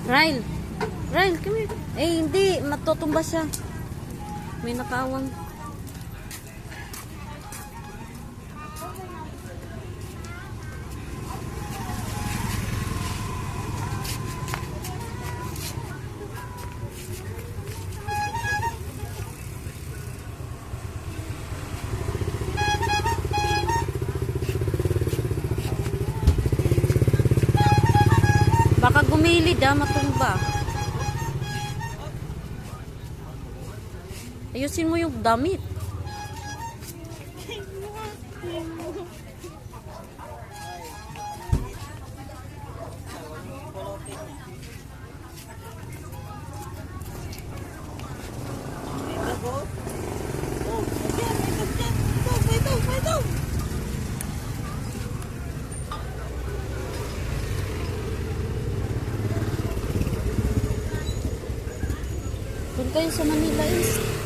Ryle. Ryle, come here. Eh, hindi. Matutumba siya. May nakawang. Baka gumilid matumba. Ayusin mo yung damit. Doon kayo sa Manila East.